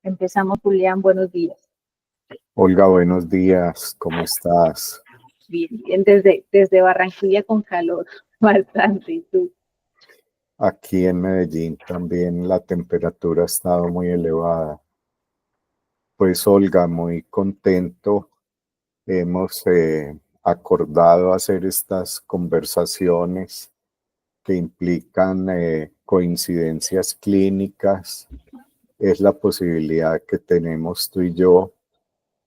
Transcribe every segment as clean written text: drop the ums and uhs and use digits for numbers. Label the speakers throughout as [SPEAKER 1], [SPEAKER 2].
[SPEAKER 1] Empezamos, Julián, buenos días.
[SPEAKER 2] Olga, buenos días, ¿cómo estás?
[SPEAKER 1] Bien, desde Barranquilla con calor, bastante, ¿y tú?
[SPEAKER 2] Aquí en Medellín también la temperatura ha estado muy elevada. Pues Olga, muy contento. Hemos acordado hacer estas conversaciones que implican coincidencias clínicas. Es la posibilidad que tenemos tú y yo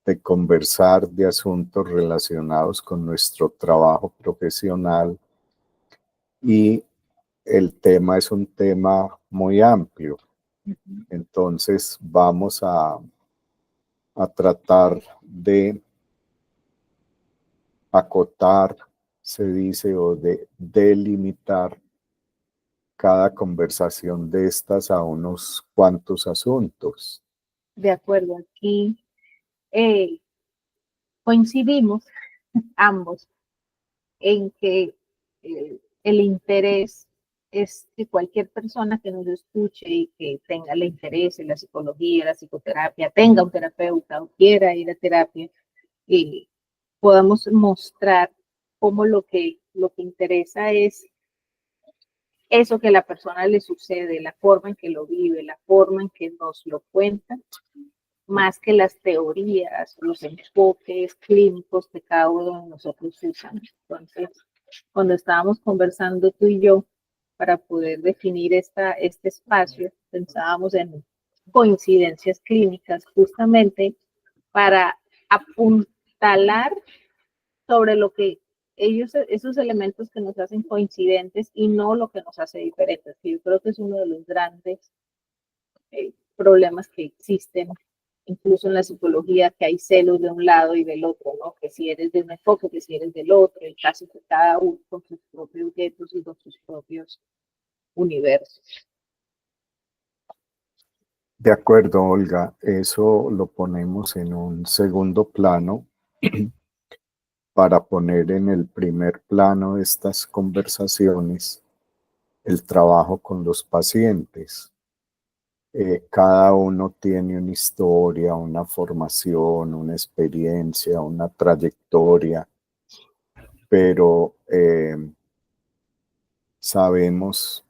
[SPEAKER 2] de conversar de asuntos relacionados con nuestro trabajo profesional y el tema es un tema muy amplio. Entonces vamos a tratar de acotar, se dice, o de delimitar cada conversación de estas a unos cuantos asuntos.
[SPEAKER 1] De acuerdo, aquí coincidimos ambos en que el interés es que cualquier persona que nos escuche y que tenga el interés en la psicología, la psicoterapia, tenga un terapeuta o quiera ir a terapia, podamos mostrar cómo lo que interesa es eso que a la persona le sucede, la forma en que lo vive, la forma en que nos lo cuenta, más que las teorías, los enfoques clínicos que cada uno de nosotros usamos. Entonces, cuando estábamos conversando tú y yo para poder definir este espacio, pensábamos en coincidencias clínicas justamente para apuntalar sobre lo que esos elementos que nos hacen coincidentes y no lo que nos hace diferentes, que yo creo que es uno de los grandes problemas que existen, incluso en la psicología, que hay celos de un lado y del otro, ¿no? Que si eres de un enfoque, que si eres del otro, el caso que cada uno con sus propios guetos y con sus propios universos.
[SPEAKER 2] De acuerdo, Olga, eso lo ponemos en un segundo plano para poner en el primer plano de estas conversaciones el trabajo con los pacientes. Cada uno tiene una historia, una formación, una experiencia, una trayectoria, pero sabemos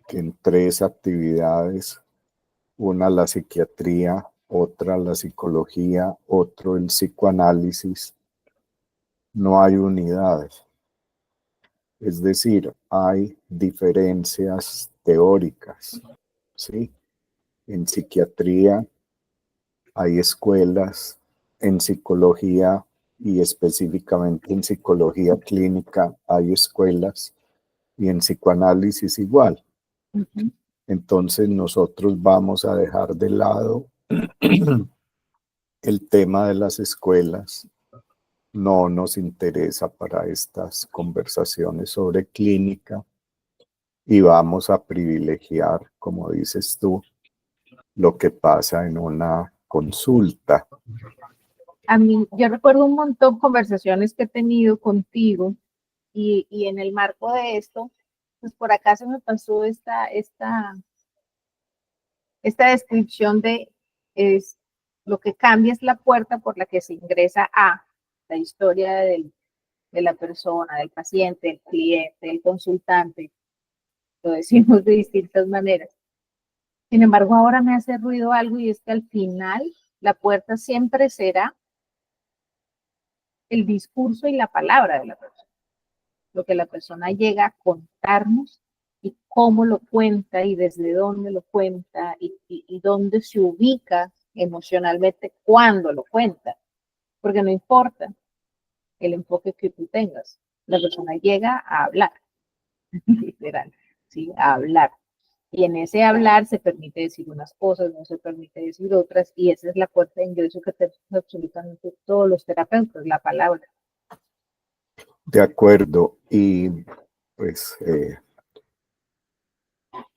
[SPEAKER 2] que en tres actividades, una la psiquiatría, otra la psicología, otro el psicoanálisis, no hay unidades. Es decir, hay diferencias teóricas, ¿sí? En psiquiatría hay escuelas, en psicología y específicamente en psicología clínica hay escuelas y en psicoanálisis igual.
[SPEAKER 1] Uh-huh.
[SPEAKER 2] Entonces nosotros vamos a dejar de lado el tema de las escuelas. No nos interesa para estas conversaciones sobre clínica y vamos a privilegiar, como dices tú, lo que pasa en una consulta.
[SPEAKER 1] A mí, yo recuerdo un montón de conversaciones que he tenido contigo y en el marco de esto, pues por acá se me pasó esta descripción de es, lo que cambia es la puerta por la que se ingresa a la historia de la persona, del paciente, del cliente, del consultante. Lo decimos de distintas maneras. Sin embargo, ahora me hace ruido algo y es que al final la puerta siempre será el discurso y la palabra de la persona. Lo que la persona llega a contarnos y cómo lo cuenta y desde dónde lo cuenta y dónde se ubica emocionalmente cuando lo cuenta. Porque no importa el enfoque que tú tengas, la persona llega a hablar, literal, ¿sí? A hablar. Y en ese hablar se permite decir unas cosas, no se permite decir otras, y esa es la puerta de ingreso que tenemos absolutamente todos los terapeutas, la palabra.
[SPEAKER 2] De acuerdo, y pues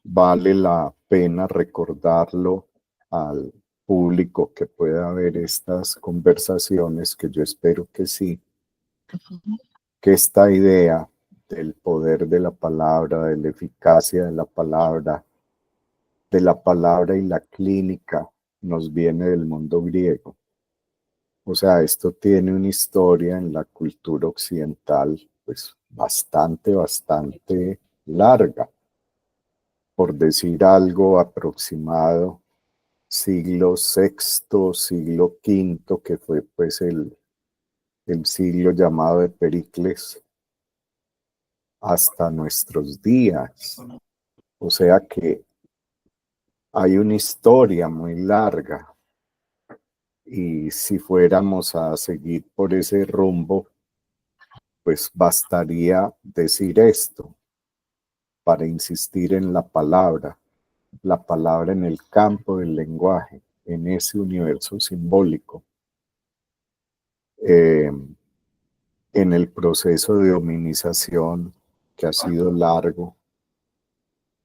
[SPEAKER 2] vale la pena recordarlo al público que pueda ver estas conversaciones, que yo espero que sí, que esta idea del poder de la palabra, de la eficacia de la palabra y la clínica, nos viene del mundo griego. O sea, esto tiene una historia en la cultura occidental, pues bastante larga. Por decir algo, aproximado siglo sexto, siglo quinto, que fue pues el siglo llamado de Pericles, hasta nuestros días. O sea que hay una historia muy larga y si fuéramos a seguir por ese rumbo, pues bastaría decir esto para insistir en la palabra en el campo del lenguaje, en ese universo simbólico, en el proceso de hominización que ha sido largo.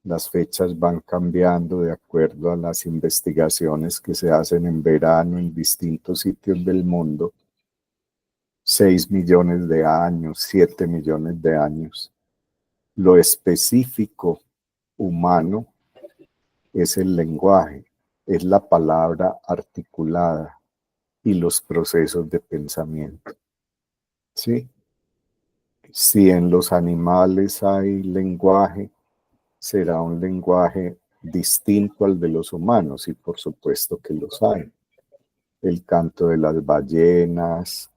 [SPEAKER 2] Las fechas van cambiando de acuerdo a las investigaciones que se hacen en verano en distintos sitios del mundo. 6 millones de años, 7 millones de años. Lo específico humano es el lenguaje, es la palabra articulada y los procesos de pensamiento. ¿Sí? Si en los animales hay lenguaje, será un lenguaje distinto al de los humanos, y por supuesto que los hay. El canto de las ballenas,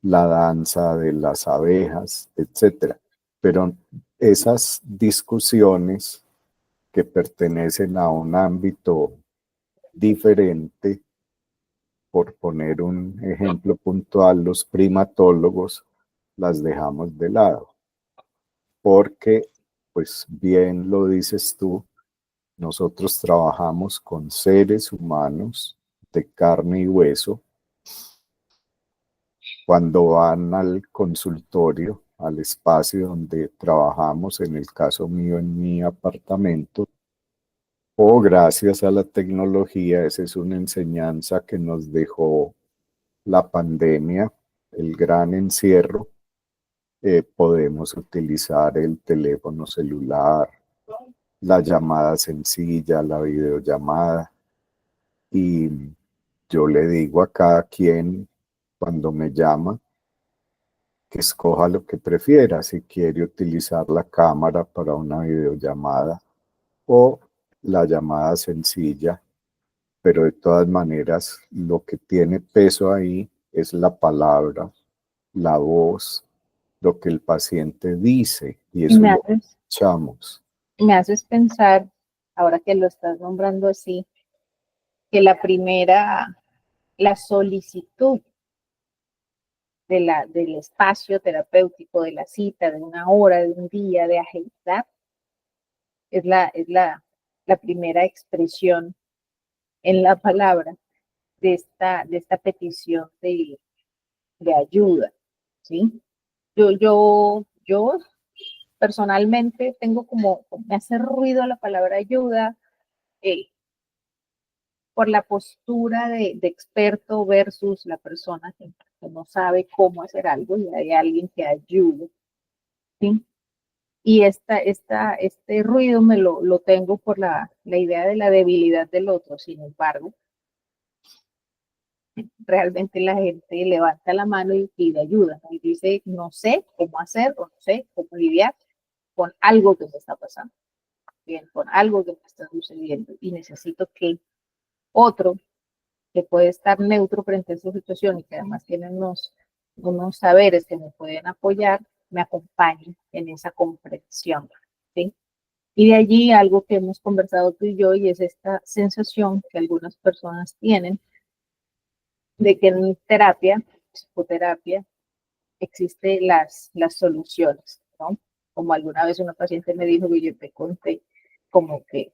[SPEAKER 2] la danza de las abejas, etc. Pero esas discusiones que pertenecen a un ámbito diferente, por poner un ejemplo puntual, los primatólogos las dejamos de lado, porque, pues bien lo dices tú, nosotros trabajamos con seres humanos de carne y hueso. Cuando van al consultorio, al espacio donde trabajamos, en el caso mío, en mi apartamento, o gracias a la tecnología, esa es una enseñanza que nos dejó la pandemia, el gran encierro, podemos utilizar el teléfono celular, la llamada sencilla, la videollamada, y yo le digo a cada quien cuando me llama que escoja lo que prefiera, si quiere utilizar la cámara para una videollamada o la llamada sencilla, pero de todas maneras lo que tiene peso ahí es la palabra, la voz, lo que el paciente dice, y eso lo escuchamos.
[SPEAKER 1] Me haces pensar, ahora que lo estás nombrando así, que la solicitud del espacio terapéutico, de la cita, de una hora, de un día, de agendar, la primera expresión en la palabra de esta petición de ayuda, ¿sí? Yo personalmente tengo me hace ruido la palabra ayuda, por la postura de experto versus la persona que no sabe cómo hacer algo y hay alguien que ayude, ¿sí? Y este ruido lo tengo por la idea de la debilidad del otro. Sin embargo, realmente la gente levanta la mano y pide ayuda, ¿no? Y dice, no sé cómo hacer o no sé cómo lidiar con algo que me está pasando, bien, con algo que me está sucediendo y necesito que otro que puede estar neutro frente a esa situación y que además tiene unos saberes que me pueden apoyar, me acompañen en esa comprensión, ¿sí? Y de allí algo que hemos conversado tú y yo, y es esta sensación que algunas personas tienen de que en terapia, psicoterapia, existen las soluciones, ¿no? Como alguna vez una paciente me dijo que yo te conté, como que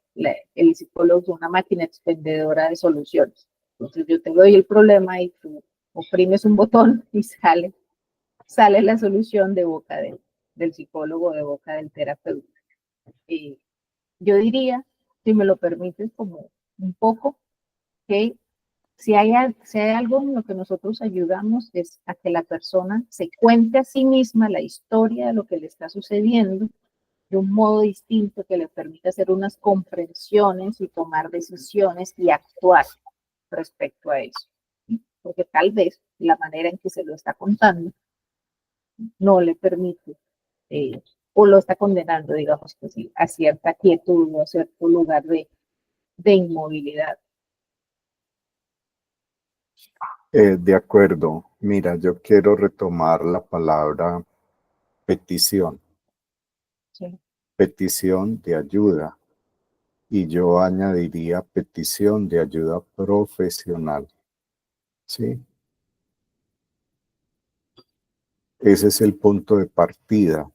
[SPEAKER 1] el psicólogo es una máquina expendedora de soluciones. Entonces yo te doy el problema y tú oprimes un botón y sale la solución de boca del psicólogo, de boca del terapeuta. Y yo diría, si me lo permites, como un poco, que si hay algo en lo que nosotros ayudamos es a que la persona se cuente a sí misma la historia de lo que le está sucediendo de un modo distinto que le permita hacer unas comprensiones y tomar decisiones y actuar respecto a eso. Porque tal vez la manera en que se lo está contando no le permite o lo está condenando, digamos que sí, a cierta quietud o a cierto lugar de inmovilidad.
[SPEAKER 2] De acuerdo. Mira, yo quiero retomar la palabra petición,
[SPEAKER 1] Sí.
[SPEAKER 2] petición de ayuda, y yo añadiría petición de ayuda profesional. ¿Sí? Ese es el punto de partida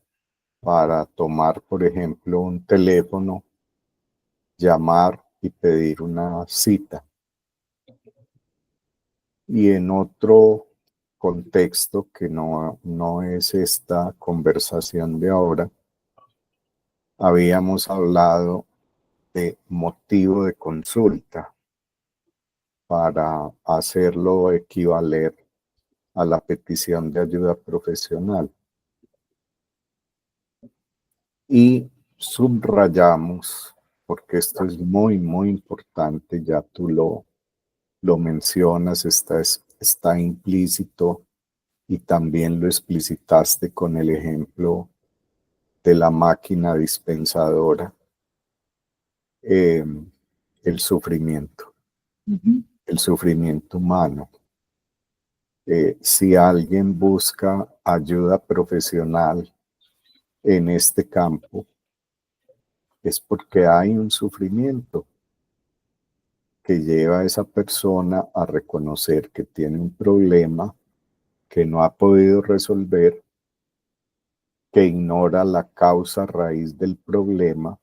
[SPEAKER 2] para tomar, por ejemplo, un teléfono, llamar y pedir una cita. Y en otro contexto que no es esta conversación de ahora, habíamos hablado de motivo de consulta para hacerlo equivaler a la petición de ayuda profesional. Y subrayamos, porque esto es muy, muy importante, ya tú lo mencionas, está implícito y también lo explicitaste con el ejemplo de la máquina dispensadora, el sufrimiento, el sufrimiento humano. Si alguien busca ayuda profesional en este campo, es porque hay un sufrimiento que lleva a esa persona a reconocer que tiene un problema que no ha podido resolver, que ignora la causa raíz del problema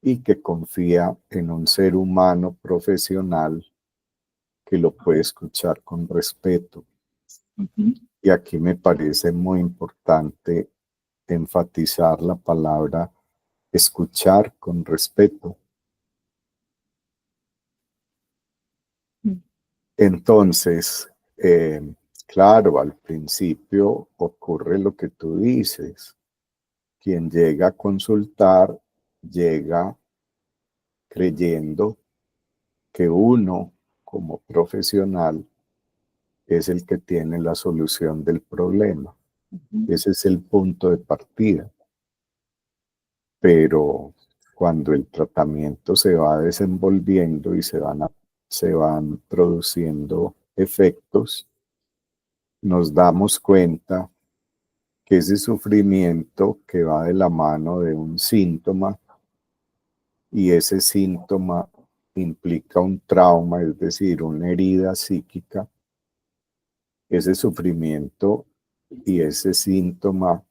[SPEAKER 2] y que confía en un ser humano profesional que lo puede escuchar con respeto. Y aquí me parece muy importante enfatizar la palabra escuchar con respeto. Entonces, claro, al principio ocurre lo que tú dices. Quien llega a consultar, llega creyendo que uno, como profesional, es el que tiene la solución del problema. Ese es el punto de partida. Pero cuando el tratamiento se va desenvolviendo y se van produciendo efectos, nos damos cuenta que ese sufrimiento que va de la mano de un síntoma, y ese síntoma implica un trauma, es decir, una herida psíquica, ese sufrimiento y ese síntoma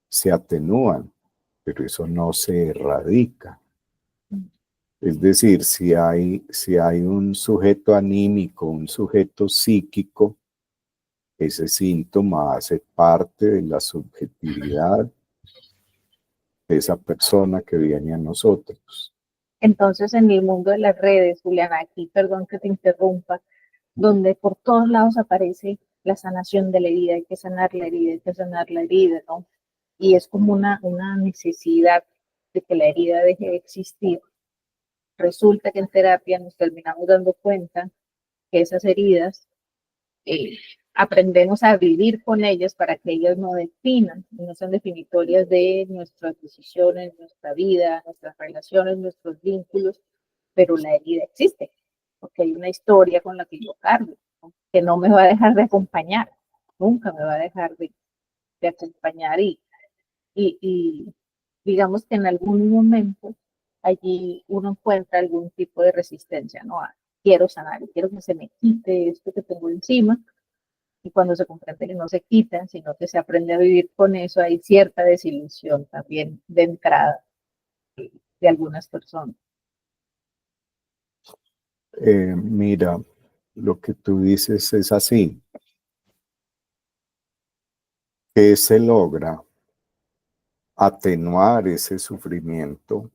[SPEAKER 2] se atenúan, pero eso no se erradica. Es decir, si hay un sujeto anímico, un sujeto psíquico, ese síntoma hace parte de la subjetividad de esa persona que viene a nosotros.
[SPEAKER 1] Entonces, en el mundo de las redes, Juliana, aquí, perdón que te interrumpa, donde por todos lados aparece la sanación de la herida, hay que sanar la herida, hay que sanar la herida, ¿no? Y es como una necesidad de que la herida deje de existir. Resulta que en terapia nos terminamos dando cuenta que esas heridas eh, aprendemos a vivir con ellas para que ellas no definan, no sean definitorias de nuestras decisiones, nuestra vida, nuestras relaciones, nuestros vínculos, pero la herida existe, porque hay una historia con la que yo cargo, ¿no? Que no me va a dejar de acompañar, nunca me va a dejar de acompañar y digamos que en algún momento allí uno encuentra algún tipo de resistencia, ¿no? Quiero sanar, quiero que se me quite esto que tengo encima, y cuando se comprende que no se quitan, sino que se aprende a vivir con eso, hay cierta desilusión también de entrada de algunas personas.
[SPEAKER 2] Mira, lo que tú dices es así. ¿Qué se logra? Atenuar ese sufrimiento,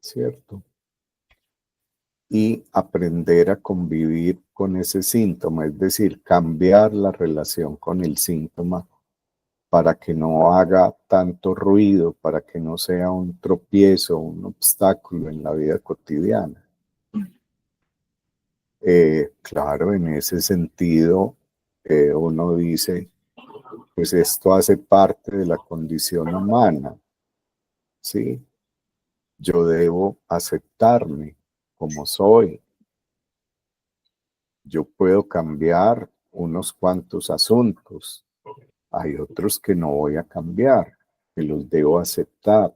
[SPEAKER 2] ¿cierto? Y aprender a convivir con ese síntoma, es decir, cambiar la relación con el síntoma para que no haga tanto ruido, para que no sea un tropiezo, un obstáculo en la vida cotidiana. Claro, en ese sentido, uno dice, pues esto hace parte de la condición humana, ¿sí? Yo debo aceptarme como soy. Yo puedo cambiar unos cuantos asuntos. Hay otros que no voy a cambiar, que los debo aceptar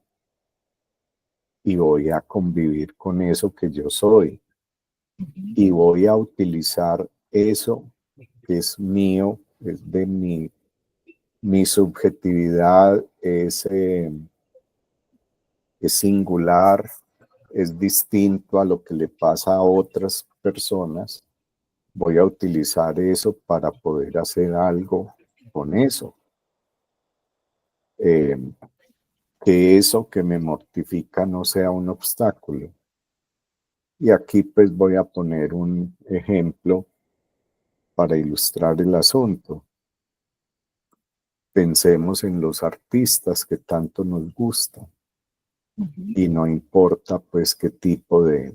[SPEAKER 2] y voy a convivir con eso que yo soy. Y voy a utilizar eso que es mío, es de mi subjetividad, es singular, es distinto a lo que le pasa a otras personas. Voy a utilizar eso para poder hacer algo con eso. Que eso que me mortifica no sea un obstáculo. Y aquí pues voy a poner un ejemplo para ilustrar el asunto. Pensemos en los artistas que tanto nos gustan y no importa pues qué tipo de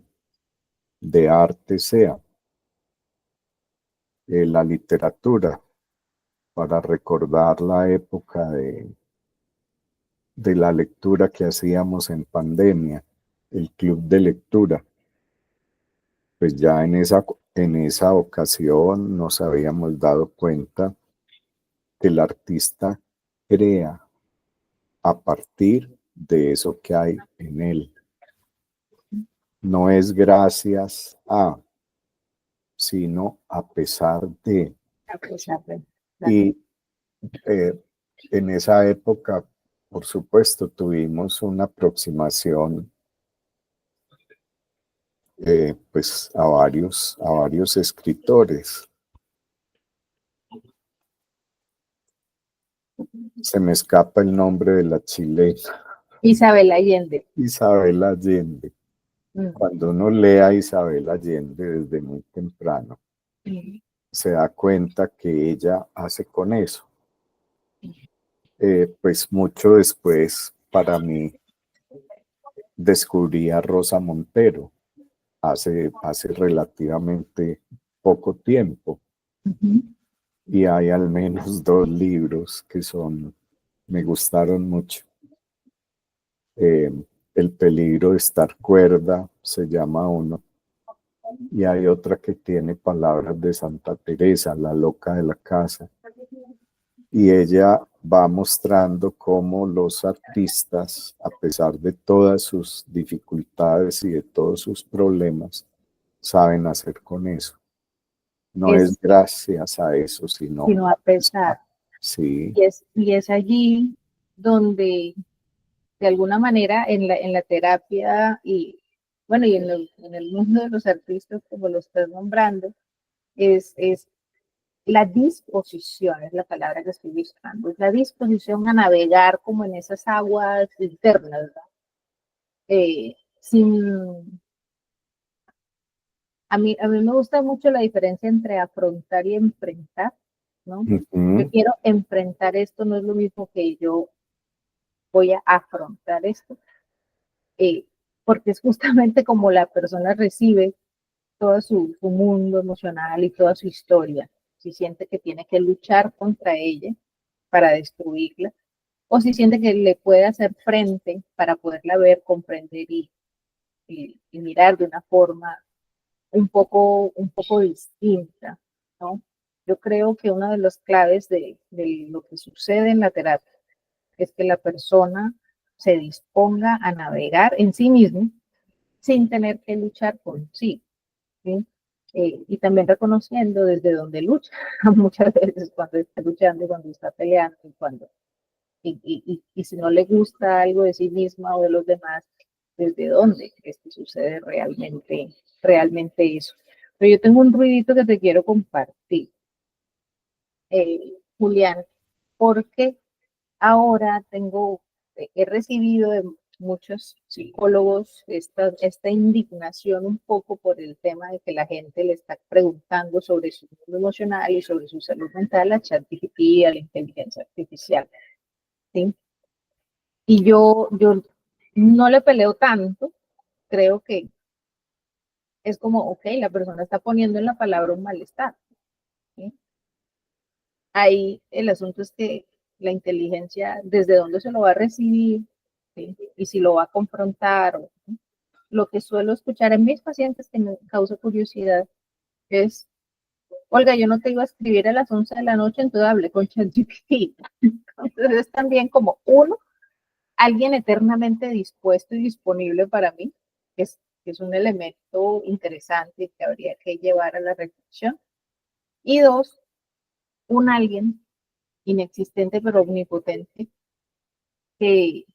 [SPEAKER 2] arte sea. La literatura, para recordar la época de la lectura que hacíamos en pandemia, el club de lectura. Pues ya en esa ocasión nos habíamos dado cuenta que el artista crea a partir de eso que hay en él. No es gracias a, sino a pesar de.
[SPEAKER 1] A pesar de,
[SPEAKER 2] Y eh, en esa época, por supuesto, tuvimos una aproximación pues a varios escritores. Se me escapa el nombre de la chilena,
[SPEAKER 1] Isabel Allende.
[SPEAKER 2] Isabel Allende. Cuando uno lee a Isabel Allende desde muy temprano, se da cuenta que ella hace con eso. Pues mucho después, para mí, descubrí a Rosa Montero hace relativamente poco tiempo. Y hay al menos 2 libros que me gustaron mucho. El peligro de estar cuerda se llama uno, y hay otra que tiene palabras de Santa Teresa, la loca de la casa, y ella va mostrando cómo los artistas, a pesar de todas sus dificultades y de todos sus problemas, saben hacer con eso. No es gracias a eso, sino
[SPEAKER 1] a pesar.
[SPEAKER 2] sí.
[SPEAKER 1] Y es allí donde, de alguna manera, en la terapia y, bueno, y en el mundo de los artistas, como lo estás nombrando, es la disposición, es la palabra que estoy buscando, es la disposición a navegar como en esas aguas internas, ¿verdad? Sin... A mí me gusta mucho la diferencia entre afrontar y enfrentar, ¿no? Yo quiero enfrentar esto, no es lo mismo que yo voy a afrontar esto, porque es justamente como la persona recibe todo su mundo emocional y toda su historia. Si siente que tiene que luchar contra ella para destruirla, o si siente que le puede hacer frente para poderla ver, comprender y mirar de una forma un poco distinta, ¿no? Yo creo que una de las claves de lo que sucede en la terapia es que la persona se disponga a navegar en sí mismo sin tener que luchar consigo, ¿sí? Y también reconociendo desde donde lucha, muchas veces cuando está luchando, cuando está peleando, y si no le gusta algo de sí misma o de los demás, desde dónde es que sucede realmente eso. Pero yo tengo un ruidito que te quiero compartir, Julián, porque ahora he recibido de muchos psicólogos esta indignación un poco por el tema de que la gente le está preguntando sobre su mundo emocional y sobre su salud mental a ChatGPT, a la inteligencia artificial. ¿sí? Y yo no le peleo tanto, creo que es como, ok, la persona está poniendo en la palabra un malestar, ¿sí? Ahí el asunto es que la inteligencia, desde dónde se lo va a recibir, ¿sí? Y si lo va a confrontar. ¿Sí? Lo que suelo escuchar en mis pacientes que me causa curiosidad es, Olga, yo no te iba a escribir a las 11 de la noche, entonces hablé con ChatGPT. Entonces es también como uno, alguien eternamente dispuesto y disponible para mí, que es un elemento interesante que habría que llevar a la reflexión. Y dos, un alguien inexistente pero omnipotente que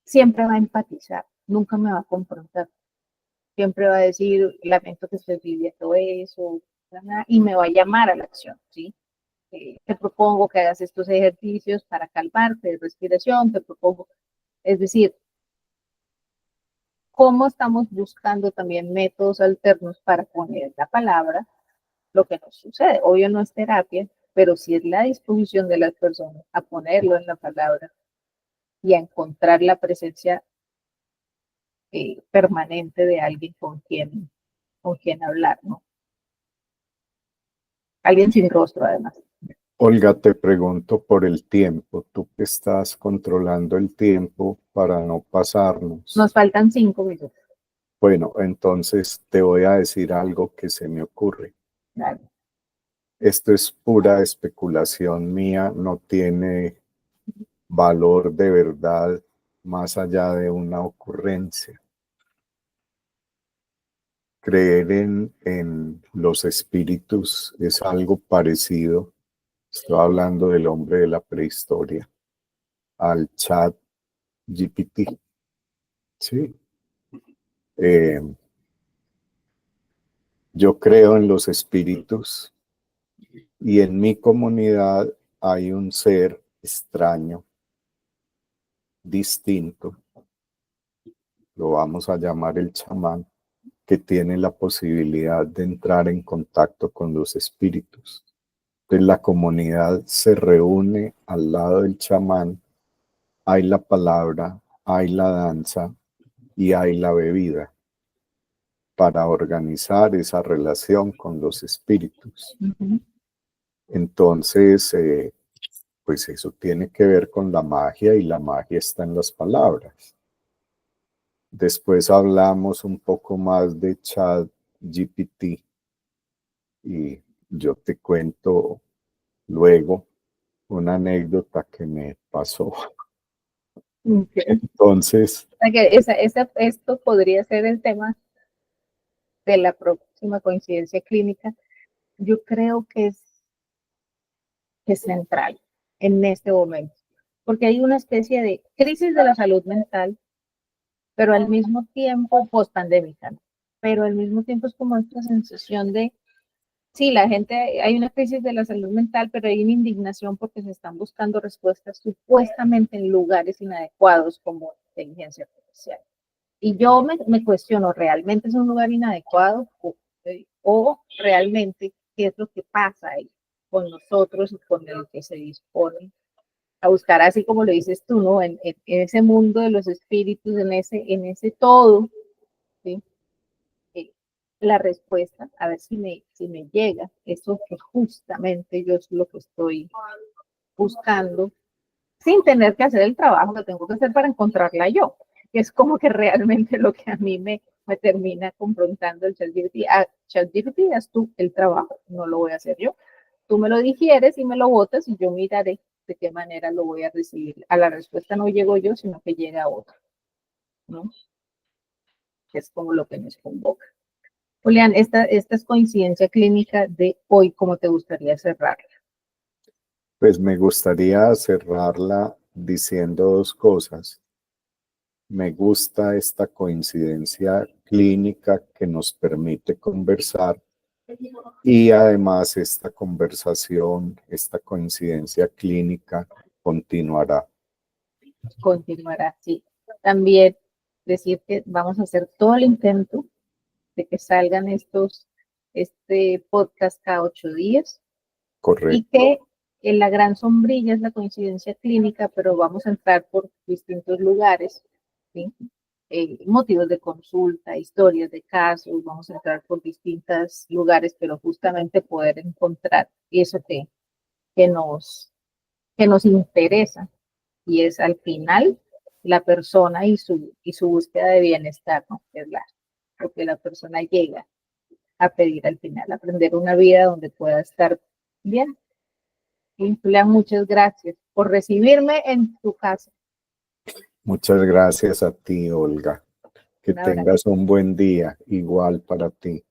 [SPEAKER 1] siempre va a empatizar, nunca me va a confrontar, siempre va a decir, lamento que estés viviendo eso, y me va a llamar a la acción, ¿sí? Te propongo que hagas estos ejercicios para calmarte de respiración, te propongo, es decir, cómo estamos buscando también métodos alternos para poner la palabra, lo que nos sucede. Obvio no es terapia, pero sí es la disposición de las personas a ponerlo en la palabra y a encontrar la presencia permanente de alguien con quien hablar, ¿no? Alguien sin rostro, además.
[SPEAKER 2] Olga, te pregunto por el tiempo. Tú que estás controlando el tiempo para no pasarnos.
[SPEAKER 1] Nos faltan 5 minutos.
[SPEAKER 2] Bueno, entonces te voy a decir algo que se me ocurre.
[SPEAKER 1] Dale.
[SPEAKER 2] Esto es pura especulación mía, no tiene valor de verdad más allá de una ocurrencia. Creer en los espíritus es algo parecido, estoy hablando del hombre de la prehistoria, al chat GPT. Sí. Eh, yo creo en los espíritus y en mi comunidad hay un ser extraño, distinto, lo vamos a llamar el chamán, que tiene la posibilidad de entrar en contacto con los espíritus. Entonces la comunidad se reúne al lado del chamán, hay la palabra, hay la danza y hay la bebida para organizar esa relación con los espíritus.
[SPEAKER 1] Uh-huh.
[SPEAKER 2] Entonces, pues eso tiene que ver con la magia y la magia está en las palabras. Después hablamos un poco más de ChatGPT y yo te cuento luego una anécdota que me pasó.
[SPEAKER 1] Okay.
[SPEAKER 2] Entonces,
[SPEAKER 1] O sea que esto podría ser el tema de la próxima coincidencia clínica. Yo creo que es central en este momento, porque hay una especie de crisis de la salud mental, pero al mismo tiempo post-pandémica, ¿no? Pero al mismo tiempo es como esta sensación de, sí, la gente, hay una crisis de la salud mental, pero hay una indignación porque se están buscando respuestas supuestamente en lugares inadecuados como inteligencia artificial. Y yo me cuestiono, ¿realmente es un lugar inadecuado o realmente qué es lo que pasa ahí con nosotros y con el que se dispone a buscar, así como lo dices tú, ¿no? En ese mundo de los espíritus, en ese todo, ¿sí? La respuesta, a ver si me llega, eso que justamente yo es lo que estoy buscando, sin tener que hacer el trabajo que tengo que hacer para encontrarla yo, que es como que realmente lo que a mí me termina confrontando el ChatGPT. ChatGPT, haz tú el trabajo, no lo voy a hacer yo. Tú me lo digieres y me lo botas y yo miraré de qué manera lo voy a recibir. A la respuesta no llego yo, sino que llega otro, ¿no? Es como lo que nos convoca. Julián, esta es coincidencia clínica de hoy, ¿cómo te gustaría cerrarla?
[SPEAKER 2] pues me gustaría cerrarla diciendo dos cosas. Me gusta esta coincidencia clínica que nos permite conversar y además esta conversación, esta coincidencia clínica continuará.
[SPEAKER 1] Continuará, sí. También decir que vamos a hacer todo el intento de que salgan este podcast cada 8 días y
[SPEAKER 2] Correcto.
[SPEAKER 1] que En la gran sombrilla es la coincidencia clínica, pero vamos a entrar por distintos lugares, ¿sí? Motivos de consulta, historias de casos, vamos a entrar por distintos lugares, pero justamente poder encontrar eso que nos, que nos interesa, y es al final la persona y su búsqueda de bienestar, ¿no? Es lo que la persona llega a pedir al final, aprender una vida donde pueda estar bien. Y Julián, muchas gracias por recibirme en tu casa.
[SPEAKER 2] Muchas gracias a ti, Olga. Que
[SPEAKER 1] Un abrazo.
[SPEAKER 2] tengas un buen día, igual para ti.